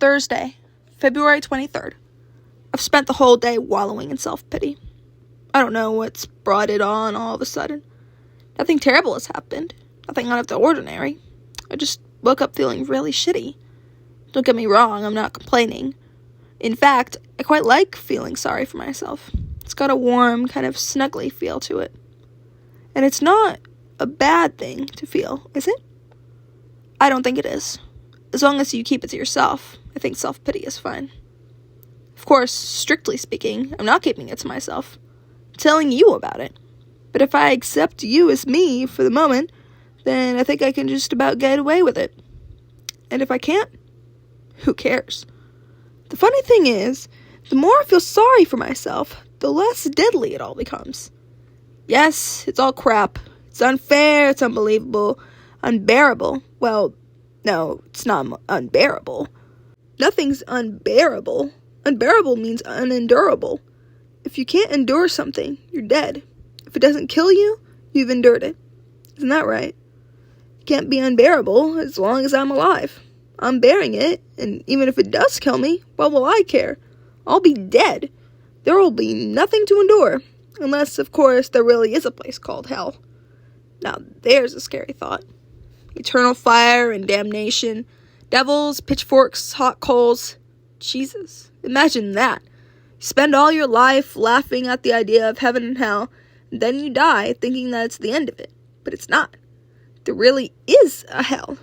Thursday, February 23rd. I've spent the whole day wallowing in self-pity. I don't know what's brought it on all of a sudden. Nothing terrible has happened. Nothing out of the ordinary. I just woke up feeling really shitty. Don't get me wrong, I'm not complaining. In fact, I quite like feeling sorry for myself. It's got a warm, kind of snuggly feel to it. And it's not a bad thing to feel, is it? I don't think it is. As long as you keep it to yourself, I think self-pity is fine. Of course, strictly speaking, I'm not keeping it to myself. I'm telling you about it. But if I accept you as me for the moment, then I think I can just about get away with it. And if I can't, who cares? The funny thing is, the more I feel sorry for myself, the less deadly it all becomes. Yes, it's all crap. It's unfair, it's unbelievable, unbearable. Well, no, it's not unbearable. Nothing's unbearable. Unbearable means unendurable. If you can't endure something, you're dead. If it doesn't kill you, you've endured it. Isn't that right? It can't be unbearable as long as I'm alive. I'm bearing it, and even if it does kill me, what will I care? I'll be dead. There will be nothing to endure. Unless, of course, there really is a place called hell. Now, there's a scary thought. Eternal fire and damnation. Devils, pitchforks, hot coals. Jesus, imagine that. You spend all your life laughing at the idea of heaven and hell, and then you die thinking that it's the end of it. But it's not. There really is a hell.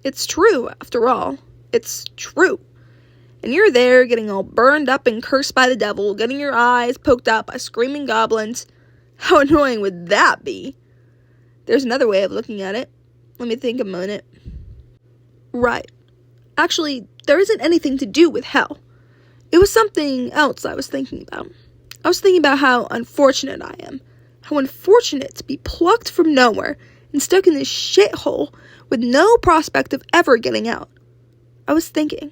It's true, after all. It's true. And you're there getting all burned up and cursed by the devil, getting your eyes poked out by screaming goblins. How annoying would that be? There's another way of looking at it. Let me think a minute. Right. Actually, there isn't anything to do with hell. It was something else I was thinking about. I was thinking about how unfortunate I am. How unfortunate to be plucked from nowhere and stuck in this shithole with no prospect of ever getting out. I was thinking,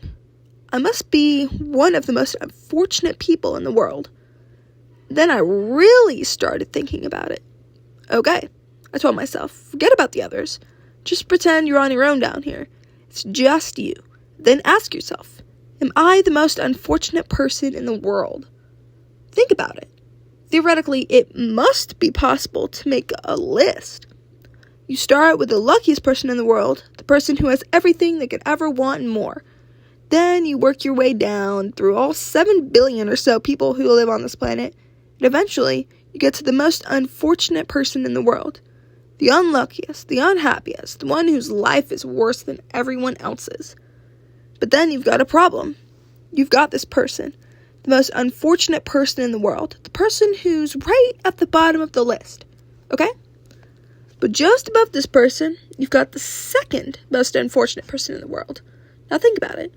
I must be one of the most unfortunate people in the world. Then I really started thinking about it. Okay, I told myself, forget about the others. Just pretend you're on your own down here. It's just you. Then ask yourself, am I the most unfortunate person in the world? Think about it. Theoretically, it must be possible to make a list. You start with the luckiest person in the world, the person who has everything they could ever want and more. Then you work your way down through all 7 billion or so people who live on this planet, and eventually you get to the most unfortunate person in the world. The unluckiest, the unhappiest, the one whose life is worse than everyone else's. But then you've got a problem. You've got this person, the most unfortunate person in the world, the person who's right at the bottom of the list, okay? But just above this person, you've got the second most unfortunate person in the world. Now think about it.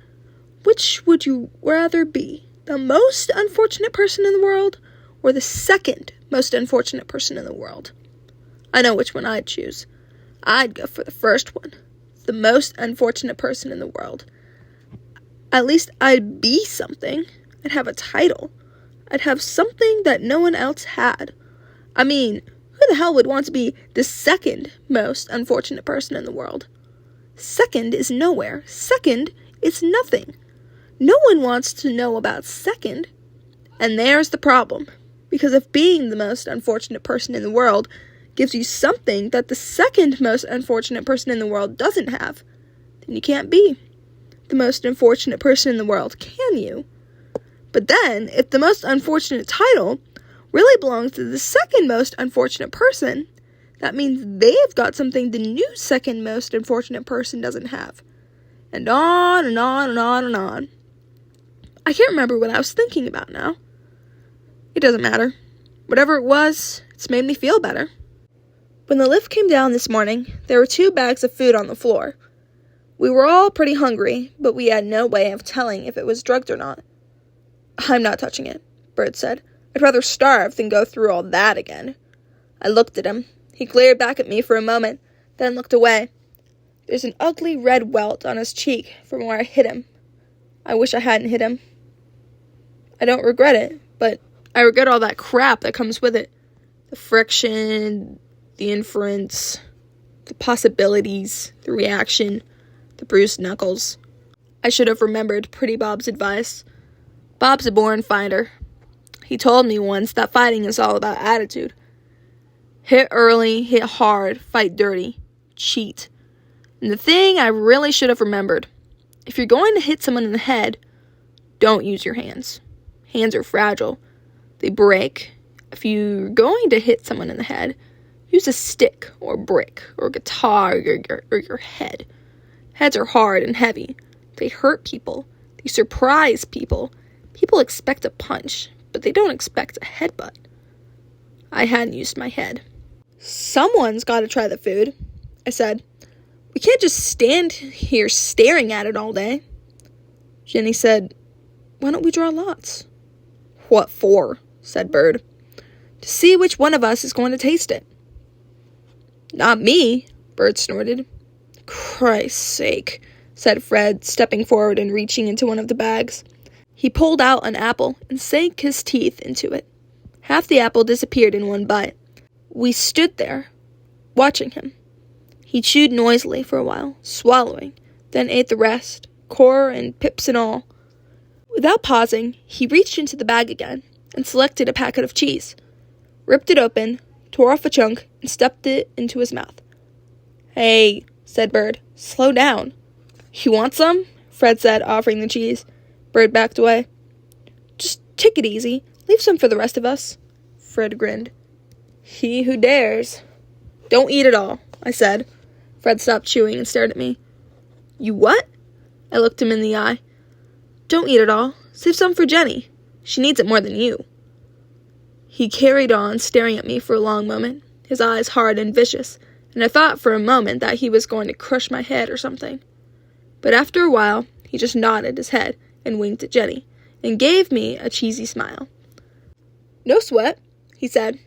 Which would you rather be? The most unfortunate person in the world or the second most unfortunate person in the world? I know which one I'd choose. I'd go for the first one. The most unfortunate person in the world. At least I'd be something. I'd have a title. I'd have something that no one else had. I mean, who the hell would want to be the second most unfortunate person in the world? Second is nowhere. Second is nothing. No one wants to know about second. And there's the problem. Because if being the most unfortunate person in the world gives you something that the second most unfortunate person in the world doesn't have, then you can't be the most unfortunate person in the world, can you? But then, if the most unfortunate title really belongs to the second most unfortunate person, that means they've got something the new second most unfortunate person doesn't have. And on and on and on and on. I can't remember what I was thinking about now. It doesn't matter. Whatever it was, it's made me feel better. When the lift came down this morning, there were 2 bags of food on the floor. We were all pretty hungry, but we had no way of telling if it was drugged or not. I'm not touching it, Bird said. I'd rather starve than go through all that again. I looked at him. He glared back at me for a moment, then looked away. There's an ugly red welt on his cheek from where I hit him. I wish I hadn't hit him. I don't regret it, but I regret all that crap that comes with it. The friction, the inference, the possibilities, the reaction, the bruised knuckles. I should have remembered Pretty Bob's advice. Bob's a born fighter. He told me once that fighting is all about attitude. Hit early, hit hard, fight dirty, cheat. And the thing I really should have remembered, if you're going to hit someone in the head, don't use your hands. Hands are fragile. They break. If you're going to hit someone in the head, use a stick or brick or guitar or your head. Heads are hard and heavy. They hurt people. They surprise people. People expect a punch, but they don't expect a headbutt. I hadn't used my head. Someone's got to try the food, I said. We can't just stand here staring at it all day. Jenny said, why don't we draw lots? What for? Said Bird. To see which one of us is going to taste it. Not me, Bird snorted. Christ's sake, said Fred, stepping forward and reaching into one of the bags. He pulled out an apple and sank his teeth into it. Half the apple disappeared in one bite. We stood there, watching him. He chewed noisily for a while, swallowing, then ate the rest, core and pips and all. Without pausing, he reached into the bag again and selected a packet of cheese, ripped it open, tore off a chunk, and stuffed it into his mouth. Hey, said Bird, slow down. You want some? Fred said, offering the cheese. Bird backed away. Just take it easy. Leave some for the rest of us. Fred grinned. He who dares. Don't eat it all, I said. Fred stopped chewing and stared at me. You what? I looked him in the eye. Don't eat it all. Save some for Jenny. She needs it more than you. He carried on, staring at me for a long moment, his eyes hard and vicious, and I thought for a moment that he was going to crush my head or something. But after a while, he just nodded his head and winked at Jenny, and gave me a cheesy smile. No sweat, he said.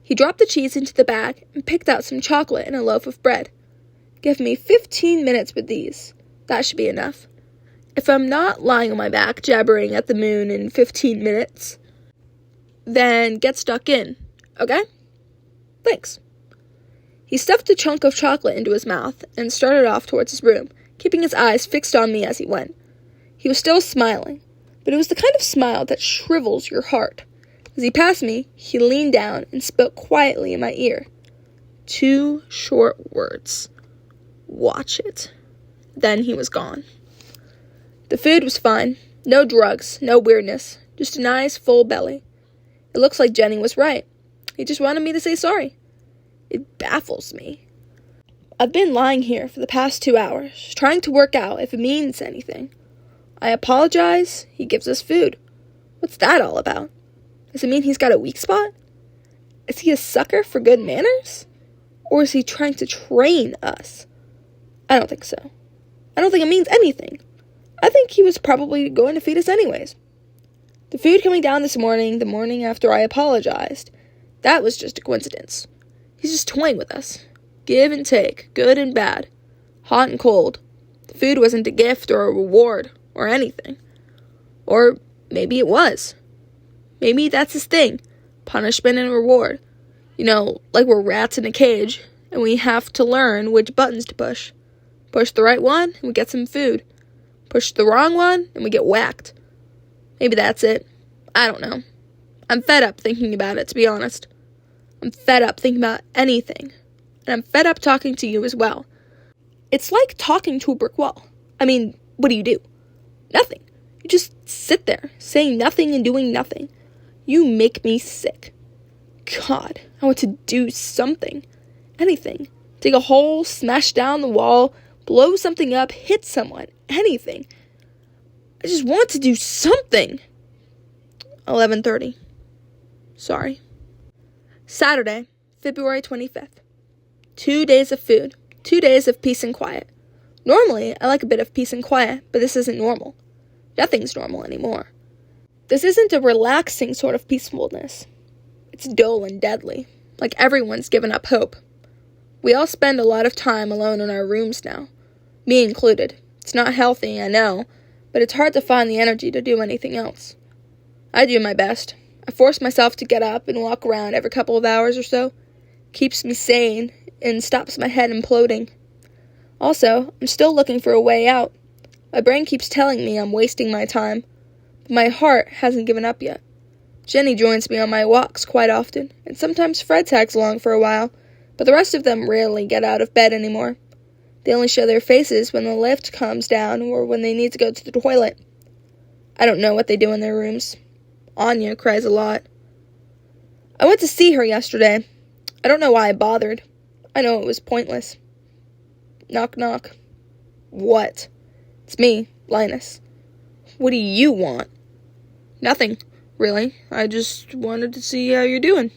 He dropped the cheese into the bag and picked out some chocolate and a loaf of bread. Give me 15 minutes with these. That should be enough. If I'm not lying on my back jabbering at the moon in 15 minutes, then get stuck in, okay? Thanks. He stuffed a chunk of chocolate into his mouth and started off towards his room, keeping his eyes fixed on me as he went. He was still smiling, but it was the kind of smile that shrivels your heart. As he passed me, he leaned down and spoke quietly in my ear. 2 short words. Watch it. Then he was gone. The food was fine. No drugs, no weirdness. Just a nice, full belly. It looks like Jenny was right. He just wanted me to say sorry. It baffles me. I've been lying here for the past 2 hours, trying to work out if it means anything. I apologize. He gives us food. What's that all about? Does it mean he's got a weak spot? Is he a sucker for good manners? Or is he trying to train us? I don't think so. I don't think it means anything. I think he was probably going to feed us anyways. The food coming down this morning, the morning after I apologized, that was just a coincidence. He's just toying with us. Give and take, good and bad, hot and cold. The food wasn't a gift or a reward or anything. Or maybe it was. Maybe that's his thing, punishment and reward. You know, like we're rats in a cage, and we have to learn which buttons to push. Push the right one, and we get some food. Push the wrong one, and we get whacked. Maybe that's it. I don't know. I'm fed up thinking about it, to be honest. I'm fed up thinking about anything. And I'm fed up talking to you as well. It's like talking to a brick wall. I mean, what do? Nothing. You just sit there, saying nothing and doing nothing. You make me sick. God, I want to do something. Anything. Dig a hole, smash down the wall, blow something up, hit someone. Anything. I just want to do something. 11:30. Sorry. Saturday, February 25th. 2 days of food. 2 days of peace and quiet. Normally, I like a bit of peace and quiet, but this isn't normal. Nothing's normal anymore. This isn't a relaxing sort of peacefulness. It's dull and deadly, like everyone's given up hope. We all spend a lot of time alone in our rooms now, me included. It's not healthy, I know, but it's hard to find the energy to do anything else. I do my best. I force myself to get up and walk around every couple of hours or so. Keeps me sane and stops my head imploding. Also, I'm still looking for a way out. My brain keeps telling me I'm wasting my time, but my heart hasn't given up yet. Jenny joins me on my walks quite often, and sometimes Fred tags along for a while, but the rest of them rarely get out of bed anymore. They only show their faces when the lift comes down or when they need to go to the toilet. I don't know what they do in their rooms. Anya cries a lot. I went to see her yesterday. I don't know why I bothered. I know it was pointless. Knock, knock. What? It's me, Linus. What do you want? Nothing, really. I just wanted to see how you're doing.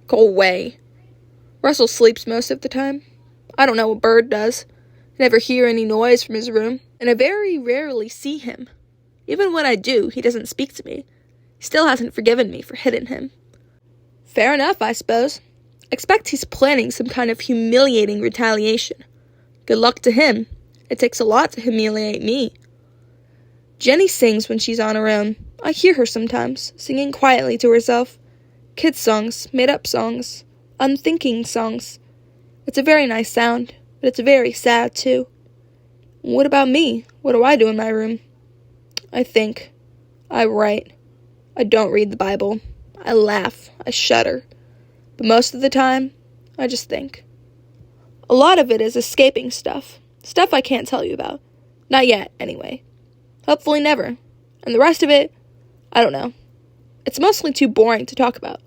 Go away. Russell sleeps most of the time. I don't know what Bird does. I never hear any noise from his room, and I very rarely see him. Even when I do, he doesn't speak to me. He still hasn't forgiven me for hitting him. Fair enough, I suppose. Expect he's planning some kind of humiliating retaliation. Good luck to him. It takes a lot to humiliate me. Jenny sings when she's on her own. I hear her sometimes, singing quietly to herself. Kids' songs, made-up songs, unthinking songs. It's a very nice sound, but it's very sad, too. What about me? What do I do in my room? I think. I write. I don't read the Bible. I laugh. I shudder. But most of the time, I just think. A lot of it is escaping stuff. Stuff I can't tell you about. Not yet, anyway. Hopefully never. And the rest of it, I don't know. It's mostly too boring to talk about.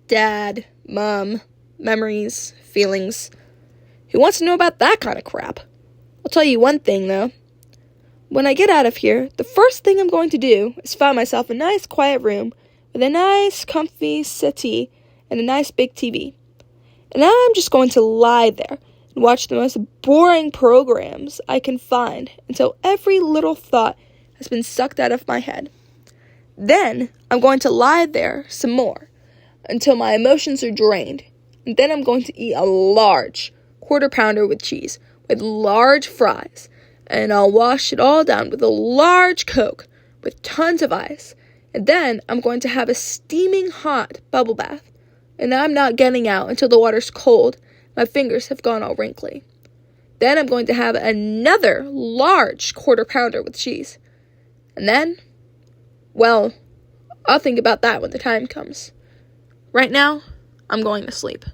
Dad, Mom, memories, feelings. Who wants to know about that kind of crap? I'll tell you one thing, though. When I get out of here, the first thing I'm going to do is find myself a nice quiet room with a nice comfy settee and a nice big TV. And I'm just going to lie there and watch the most boring programs I can find until every little thought has been sucked out of my head. Then I'm going to lie there some more until my emotions are drained. And then I'm going to eat a large quarter-pounder with cheese with large fries. And I'll wash it all down with a large Coke with tons of ice. And then I'm going to have a steaming hot bubble bath. And I'm not getting out until the water's cold. My fingers have gone all wrinkly. Then I'm going to have another large quarter-pounder with cheese. And then, well, I'll think about that when the time comes. Right now, I'm going to sleep.